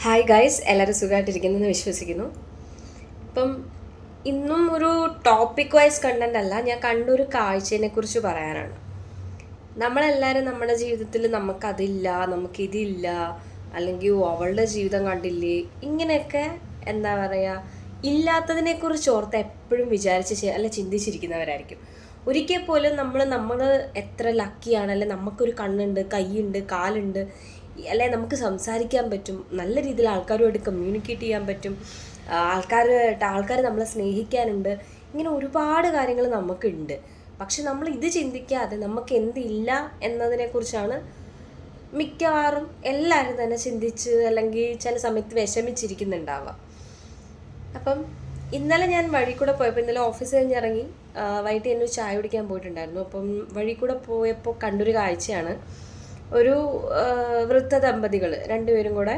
Hi guys, എല്ലാവരും സുഖമായിട്ടിരിക്കുന്നെന്ന് വിശ്വസിക്കുന്നു. ഇപ്പം ഇന്നും ഒരു ടോപ്പിക് വൈസ് കണ്ടന്റ് അല്ല, ഞാൻ കണ്ടൊരു കാഴ്ചയെ കുറിച്ച് പറയാനാണ്. നമ്മളെല്ലാവരും നമ്മുടെ ജീവിതത്തിൽ നമുക്കതില്ല, നമുക്കിതില്ല, അല്ലെങ്കിൽ അവളുടെ ജീവിതം കണ്ടില്ലേ, ഇങ്ങനെയൊക്കെ എന്താ പറയുക, ഇല്ലാത്തതിനെക്കുറിച്ച് ഓർത്ത് എപ്പോഴും അല്ല ചിന്തിച്ചിരിക്കുന്നവരായിരിക്കും. ഒരിക്കൽ പോലും നമ്മൾ എത്ര ലക്കിയാണ്, അല്ലെ നമുക്കൊരു കണ്ണുണ്ട്, കൈയുണ്ട്, കാലുണ്ട്, അല്ലെ നമുക്ക് സംസാരിക്കാൻ പറ്റും, നല്ല രീതിയിൽ ആൾക്കാരുമായിട്ട് കമ്മ്യൂണിക്കേറ്റ് ചെയ്യാൻ പറ്റും, ആൾക്കാർ നമ്മളെ സ്നേഹിക്കാനുണ്ട്, ഇങ്ങനെ ഒരുപാട് കാര്യങ്ങൾ നമുക്കുണ്ട്. പക്ഷെ നമ്മൾ ഇത് ചിന്തിക്കാതെ നമുക്ക് എന്തില്ല എന്നതിനെക്കുറിച്ചാണ് മിക്കവാറും എല്ലാവരും തന്നെ ചിന്തിച്ച് അല്ലെങ്കിൽ ചില സമയത്ത് വിഷമിച്ചിരിക്കുന്നുണ്ടാവാം. അപ്പം ഇന്നലെ ഞാൻ വഴി കൂടെ പോയപ്പോൾ, ഇന്നലെ ഓഫീസ് കഴിഞ്ഞിറങ്ങി വൈകിട്ട് എന്നെ ചായ കുടിക്കാൻ പോയിട്ടുണ്ടായിരുന്നു. അപ്പം വഴി കൂടെ പോയപ്പോൾ കണ്ടൊരു കാഴ്ചയാണ്, ഒരു വൃദ്ധ ദമ്പതികൾ രണ്ടുപേരും കൂടെ,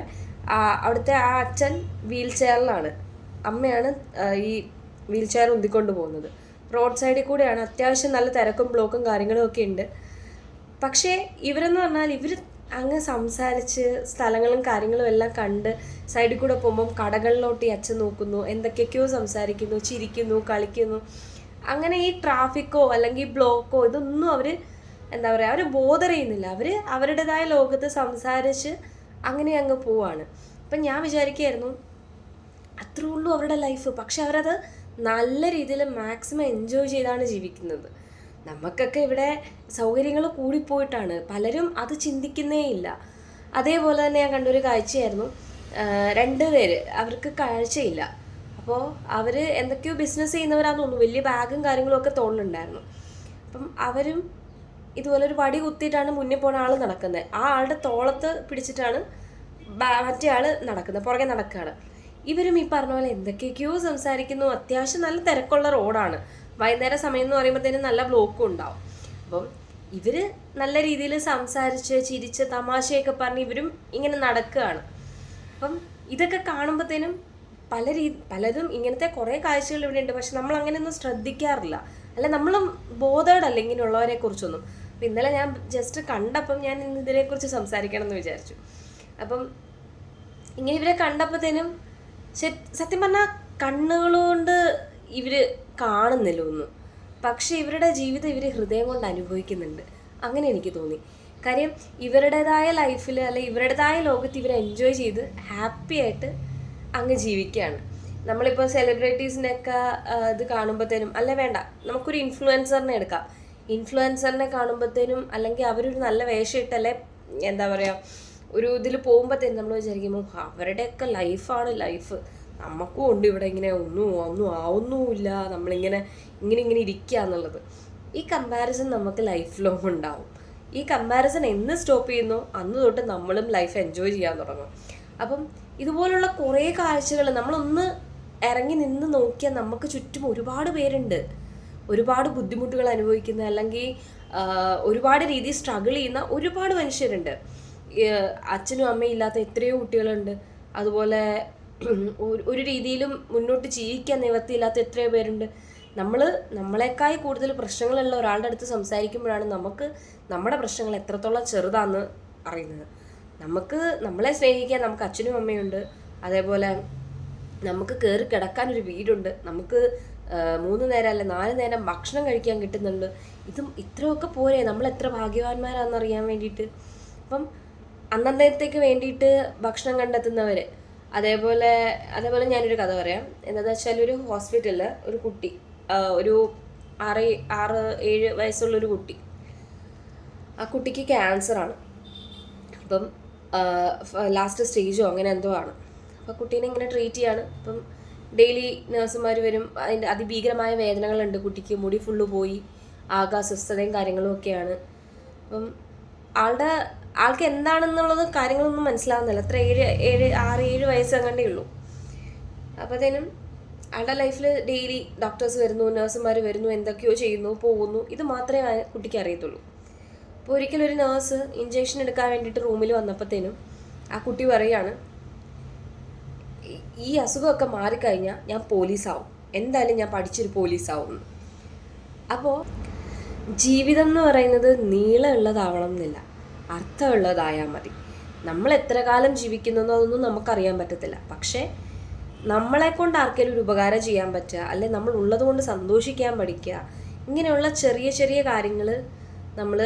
അവിടുത്തെ ആ അച്ഛൻ വീൽ ചെയറിലാണ്, അമ്മയാണ് ഈ വീൽ ചെയർ ഉന്തിക്കൊണ്ട് പോകുന്നത്. റോഡ് സൈഡിൽ കൂടെയാണ്, അത്യാവശ്യം നല്ല തിരക്കും ബ്ലോക്കും കാര്യങ്ങളും ഒക്കെ ഉണ്ട്. പക്ഷേ ഇവരെന്ന് പറഞ്ഞാൽ ഇവർ അങ്ങ് സംസാരിച്ച് സ്ഥലങ്ങളും കാര്യങ്ങളും എല്ലാം കണ്ട് സൈഡിൽ കൂടെ പോകുമ്പം കടകളിലോട്ട് ഈ അച്ഛൻ നോക്കുന്നു, എന്തൊക്കെയൊക്കെയോ സംസാരിക്കുന്നു, ചിരിക്കുന്നു, കളിക്കുന്നു. അങ്ങനെ ഈ ട്രാഫിക്കോ അല്ലെങ്കിൽ ബ്ലോക്കോ ഇതൊന്നും അവർ എന്താ പറയുക, അവർ ബോധർ ചെയ്യുന്നില്ല. അവർ അവരുടേതായ ലോകത്ത് സംസാരിച്ച് അങ്ങനെ അങ്ങ് പോവാണ്. അപ്പം ഞാൻ വിചാരിക്കുകയായിരുന്നു, അത്രേ ഉള്ളൂ അവരുടെ ലൈഫ്. പക്ഷെ അവരത് നല്ല രീതിയിൽ മാക്സിമം എൻജോയ് ചെയ്താണ് ജീവിക്കുന്നത്. നമുക്കൊക്കെ ഇവിടെ സൗകര്യങ്ങൾ കൂടിപ്പോയിട്ടാണ്, പലരും അത് ചിന്തിക്കുന്നേ ഇല്ല. അതേപോലെ തന്നെ ഞാൻ കണ്ടൊരു കാഴ്ചയായിരുന്നു, രണ്ടുപേര്, അവർക്ക് കാഴ്ചയില്ല. അപ്പോൾ അവർ എന്തൊക്കെയോ ബിസിനസ് ചെയ്യുന്നവരാന്ന് തോന്നുന്നു, വലിയ ബാഗും കാര്യങ്ങളും ഒക്കെ തോന്നുന്നുണ്ടായിരുന്നു. അപ്പം അവരും ഇതുപോലെ ഒരു വടി കുത്തിയിട്ടാണ് മുന്നിൽ പോണ ആൾ നടക്കുന്നത്. ആ ആളുടെ തോളത്ത് പിടിച്ചിട്ടാണ് മറ്റേ ആൾ നടക്കുന്നത്, പുറകെ നടക്കുകയാണ്. ഇവരും ഈ പറഞ്ഞ പോലെ എന്തൊക്കെയൊക്കെയോ സംസാരിക്കുന്നു. അത്യാവശ്യം നല്ല തിരക്കുള്ള റോഡാണ്, വൈകുന്നേരം സമയം എന്ന് പറയുമ്പോഴത്തേനും നല്ല ബ്ലോക്കും ഉണ്ടാവും. അപ്പം ഇവർ നല്ല രീതിയിൽ സംസാരിച്ച് ചിരിച്ച് തമാശയൊക്കെ പറഞ്ഞ് ഇവരും ഇങ്ങനെ നടക്കുകയാണ്. അപ്പം ഇതൊക്കെ കാണുമ്പോഴത്തേനും പലതും ഇങ്ങനത്തെ കുറേ കാഴ്ചകൾ ഇവിടെ ഉണ്ട്. പക്ഷെ നമ്മൾ അങ്ങനെയൊന്നും ശ്രദ്ധിക്കാറില്ല, അല്ല നമ്മളും ബോധേഡല്ല ഇങ്ങനെയുള്ളവരെ കുറിച്ചൊന്നും. അപ്പം ഇന്നലെ ഞാൻ ജസ്റ്റ് കണ്ടപ്പം ഞാൻ ഇന്ന് ഇതിനെക്കുറിച്ച് സംസാരിക്കണം എന്ന് വിചാരിച്ചു. അപ്പം ഇങ്ങനെ ഇവരെ കണ്ടപ്പോഴത്തേനും സത്യം പറഞ്ഞാൽ കണ്ണുകളുകൊണ്ട് ഇവർ കാണുന്നില്ല ഒന്നും, പക്ഷെ ഇവരുടെ ജീവിതം ഇവർ ഹൃദയം കൊണ്ട് അനുഭവിക്കുന്നുണ്ട്, അങ്ങനെ എനിക്ക് തോന്നി. കാര്യം ഇവരുടേതായ ലൈഫിൽ അല്ലെ ഇവരുടേതായ ലോകത്ത് ഇവർ എൻജോയ് ചെയ്ത് ഹാപ്പി ആയിട്ട് അങ്ങ് ജീവിക്കുകയാണ്. നമ്മളിപ്പോൾ സെലിബ്രിറ്റീസിനെയൊക്കെ ഇത് കാണുമ്പോഴത്തേനും, അല്ല വേണ്ട, നമുക്കൊരു ഇൻഫ്ലുവൻസറിനെ എടുക്കാം. ഇൻഫ്ലുവൻസറിനെ കാണുമ്പോഴത്തേനും അല്ലെങ്കിൽ അവരൊരു നല്ല വേഷം ഇട്ടല്ലേ എന്താ പറയുക, ഒരു ഇതിൽ പോകുമ്പോഴത്തേനും നമ്മൾ വിചാരിക്കുമ്പോൾ അവരുടെയൊക്കെ ലൈഫാണ് ലൈഫ്, നമുക്കും ഉണ്ട് ഇവിടെ ഇങ്ങനെ ഒന്നും ആവുന്നുമില്ല, നമ്മളിങ്ങനെ ഇങ്ങനെ ഇരിക്കുക എന്നുള്ളത്. ഈ കമ്പാരിസൺ നമുക്ക് ലൈഫ് ലോങ് ഉണ്ടാവും. ഈ കമ്പാരിസൺ എന്ന് സ്റ്റോപ്പ് ചെയ്യുന്നോ അന്ന് തൊട്ട് നമ്മളും ലൈഫ് എൻജോയ് ചെയ്യാൻ തുടങ്ങും. അപ്പം ഇതുപോലുള്ള കുറേ കാഴ്ചകൾ നമ്മളൊന്ന് ഇറങ്ങി നിന്ന് നോക്കിയാൽ നമുക്ക് ചുറ്റും ഒരുപാട് പേരുണ്ട്, ഒരുപാട് ബുദ്ധിമുട്ടുകൾ അനുഭവിക്കുന്ന അല്ലെങ്കിൽ ഒരുപാട് രീതിയിൽ സ്ട്രഗിൾ ചെയ്യുന്ന ഒരുപാട് മനുഷ്യരുണ്ട്. അച്ഛനും അമ്മയും ഇല്ലാത്ത എത്രയോ കുട്ടികളുണ്ട്. അതുപോലെ ഒരു രീതിയിലും മുന്നോട്ട് ജീവിക്കാൻ നിവൃത്തിയില്ലാത്ത എത്രയോ പേരുണ്ട്. നമ്മളെക്കായി കൂടുതൽ പ്രശ്നങ്ങളുള്ള ഒരാളുടെ അടുത്ത് സംസാരിക്കുമ്പോഴാണ് നമുക്ക് നമ്മുടെ പ്രശ്നങ്ങൾ എത്രത്തോളം ചെറുതാണെന്ന് അറിയുന്നത്. നമ്മളെ സ്നേഹിക്കാൻ നമുക്ക് അച്ഛനും അമ്മയുണ്ട്, അതേപോലെ നമുക്ക് കയറി കിടക്കാനൊരു വീടുണ്ട്, നമുക്ക് 3 നേരം അല്ല 4 നേരം ഭക്ഷണം കഴിക്കാൻ കിട്ടുന്നുണ്ട്. ഇത്രയൊക്കെ പോരെ, നമ്മൾ എത്ര ഭാഗ്യവാന്മാരാണെന്നറിയാൻ വേണ്ടിയിട്ട്. അപ്പം അന്നത്തേക്ക് വേണ്ടിയിട്ട് ഭക്ഷണം കണ്ടെത്തുന്നവർ, അതേപോലെ ഞാനൊരു കഥ പറയാം. എന്താണെന്ന് വെച്ചാൽ ഒരു ഹോസ്പിറ്റലിൽ ഒരു കുട്ടി, ഒരു 6-7 വയസ്സുള്ളൊരു കുട്ടി, ആ കുട്ടിക്ക് ക്യാൻസറാണ്. അപ്പം ലാസ്റ്റ് സ്റ്റേജോ അങ്ങനെ എന്തോ ആണ്. അപ്പോൾ കുട്ടീനെ ഇങ്ങനെ ട്രീറ്റ് ചെയ്യാണ്. അപ്പം ഡെയിലി നഴ്സുമാർ വരും, അതിൻ്റെ അതിഭീകരമായ വേദനകളുണ്ട് കുട്ടിക്ക്, മുടി ഫുള്ള് പോയി, ആകെ അസ്വസ്ഥതയും കാര്യങ്ങളും ഒക്കെയാണ്. അപ്പം ആൾക്ക് എന്താണെന്നുള്ളത് കാര്യങ്ങളൊന്നും മനസ്സിലാവുന്നില്ല. അത്ര 6-7 വയസ്സ് അങ്ങണ്ടേ ഉള്ളൂ. അപ്പോഴത്തേനും ആളുടെ ലൈഫിൽ ഡെയിലി ഡോക്ടേഴ്സ് വരുന്നു, നഴ്സുമാർ വരുന്നു, എന്തൊക്കെയോ ചെയ്യുന്നു, പോകുന്നു, ഇത് മാത്രമേ കുട്ടിക്ക് അറിയത്തുള്ളൂ. അപ്പോൾ ഒരിക്കലും ഒരു നേഴ്സ് ഇഞ്ചക്ഷൻ എടുക്കാൻ വേണ്ടിയിട്ട് റൂമിൽ വന്നപ്പോഴത്തേനും ആ കുട്ടി പറയുകയാണ്, ഈ അസുഖമൊക്കെ മാറിക്കഴിഞ്ഞാൽ ഞാൻ പോലീസാവും, എന്തായാലും ഞാൻ പഠിച്ചൊരു പോലീസാവും. അപ്പോൾ ജീവിതം എന്ന് പറയുന്നത് നീളമുള്ളതാവണം എന്നില്ല, അർത്ഥമുള്ളതായാൽ മതി. നമ്മൾ എത്ര കാലം ജീവിക്കുന്നതെന്നോ അതൊന്നും നമുക്കറിയാൻ പറ്റത്തില്ല. പക്ഷേ നമ്മളെ കൊണ്ട് ആർക്കെങ്കിലും ഒരു ഉപകാരം ചെയ്യാൻ പറ്റുക, അല്ലെ നമ്മൾ ഉള്ളത് കൊണ്ട് സന്തോഷിക്കാൻ പഠിക്കുക, ഇങ്ങനെയുള്ള ചെറിയ ചെറിയ കാര്യങ്ങൾ നമ്മൾ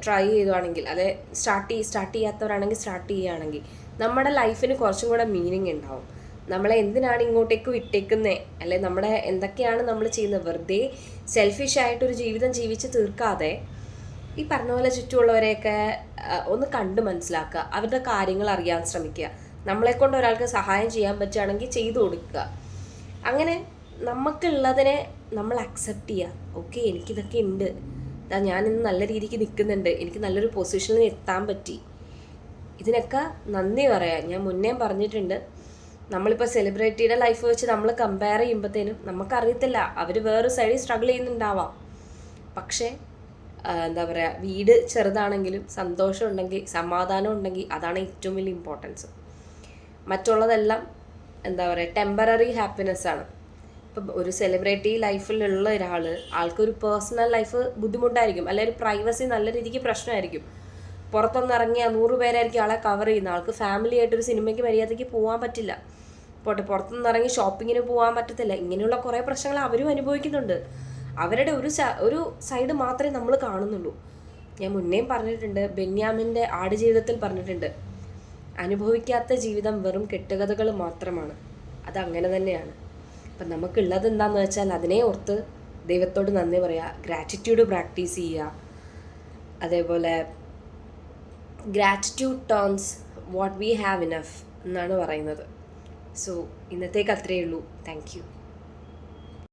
ട്രൈ ചെയ്യുകയാണെങ്കിൽ, അല്ലെ സ്റ്റാർട്ട് ചെയ്യാത്തവരാണെങ്കിൽ സ്റ്റാർട്ട് ചെയ്യുകയാണെങ്കിൽ നമ്മുടെ ലൈഫിന് കുറച്ചും കൂടെ മീനിങ് ഉണ്ടാവും. നമ്മളെ എന്തിനാണ് ഇങ്ങോട്ടേക്ക് വിട്ടേക്കുന്നേ, അല്ലെ നമ്മുടെ എന്തൊക്കെയാണ് നമ്മൾ ചെയ്യുന്നത്, വെറുതെ സെൽഫിഷായിട്ടൊരു ജീവിതം ജീവിച്ച് തീർക്കാതെ ഈ പറഞ്ഞ പോലെ ചുറ്റുമുള്ളവരെയൊക്കെ ഒന്ന് കണ്ട് മനസ്സിലാക്കുക, അവരുടെ കാര്യങ്ങൾ അറിയാൻ ശ്രമിക്കുക. നമ്മളെക്കൊണ്ട് ഒരാൾക്ക് സഹായം ചെയ്യാൻ പറ്റുകയാണെങ്കിൽ ചെയ്തു കൊടുക്കുക. അങ്ങനെ നമുക്കുള്ളതിനെ നമ്മൾ അക്സെപ്റ്റ് ചെയ്യുക. ഓക്കെ, എനിക്കിതൊക്കെ ഉണ്ട്, ഞാനിന്ന് നല്ല രീതിക്ക് നിൽക്കുന്നുണ്ട്, എനിക്ക് നല്ലൊരു പൊസിഷനിൽ എത്താൻ പറ്റി, ഇതിനൊക്കെ നന്ദി പറയാം. ഞാൻ മുന്നേ പറഞ്ഞിട്ടുണ്ട്, നമ്മളിപ്പോൾ സെലിബ്രിറ്റിയുടെ ലൈഫ് വെച്ച് നമ്മൾ കമ്പയർ ചെയ്യുമ്പോഴത്തേനും നമുക്കറിയത്തില്ല, അവർ വേറൊരു സൈഡിൽ സ്ട്രഗിൾ ചെയ്യുന്നുണ്ടാവാം. പക്ഷേ എന്താ പറയുക, വീട് ചെറുതാണെങ്കിലും സന്തോഷം ഉണ്ടെങ്കിൽ, സമാധാനം ഉണ്ടെങ്കിൽ അതാണ് ഏറ്റവും വലിയ ഇമ്പോർട്ടൻസ്. മറ്റുള്ളതെല്ലാം എന്താ പറയുക, ടെമ്പററി ഹാപ്പിനെസ്സാണ്. ഇപ്പം ഒരു സെലിബ്രിറ്റി ലൈഫിലുള്ള ഒരാൾ, ആൾക്കൊരു പേഴ്സണൽ ലൈഫ് ബുദ്ധിമുട്ടായിരിക്കും, അല്ലെങ്കിൽ ഒരു പ്രൈവസി നല്ല രീതിക്ക് പ്രശ്നമായിരിക്കും. പുറത്തൊന്നിറങ്ങിയ 100 പേരായിരിക്കും ആളെ കവർ ചെയ്യുന്ന. ആൾക്ക് ഫാമിലി ആയിട്ടൊരു സിനിമയ്ക്ക് മര്യാദയ്ക്ക് പോകാൻ പറ്റില്ല, പുറത്തുനിന്നിറങ്ങി ഷോപ്പിങ്ങിന് പോകാൻ പറ്റത്തില്ല. ഇങ്ങനെയുള്ള കുറേ പ്രശ്നങ്ങൾ അവരും അനുഭവിക്കുന്നുണ്ട്. അവരുടെ ഒരു സൈഡ് മാത്രമേ നമ്മൾ കാണുന്നുള്ളൂ. ഞാൻ മുന്നേയും പറഞ്ഞിട്ടുണ്ട്, ബെന്യാമിൻ്റെ ആടുജീവിതത്തിൽ പറഞ്ഞിട്ടുണ്ട്, അനുഭവിക്കാത്ത ജീവിതം വെറും കെട്ടുകഥകൾ മാത്രമാണ്. അതങ്ങനെ തന്നെയാണ്. അപ്പം നമുക്കുള്ളത് എന്താണെന്ന് വെച്ചാൽ അതിനെ ഓർത്ത് ദൈവത്തോട് നന്ദി പറയുക, ഗ്രാറ്റിറ്റ്യൂഡ് പ്രാക്ടീസ് ചെയ്യുക. അതേപോലെ gratitude turns what we have enough എന്നാണ് പറയുന്നത്. സോ ഇന്നത്തേക്ക് അത്രയേ ഉള്ളൂ. Thank you.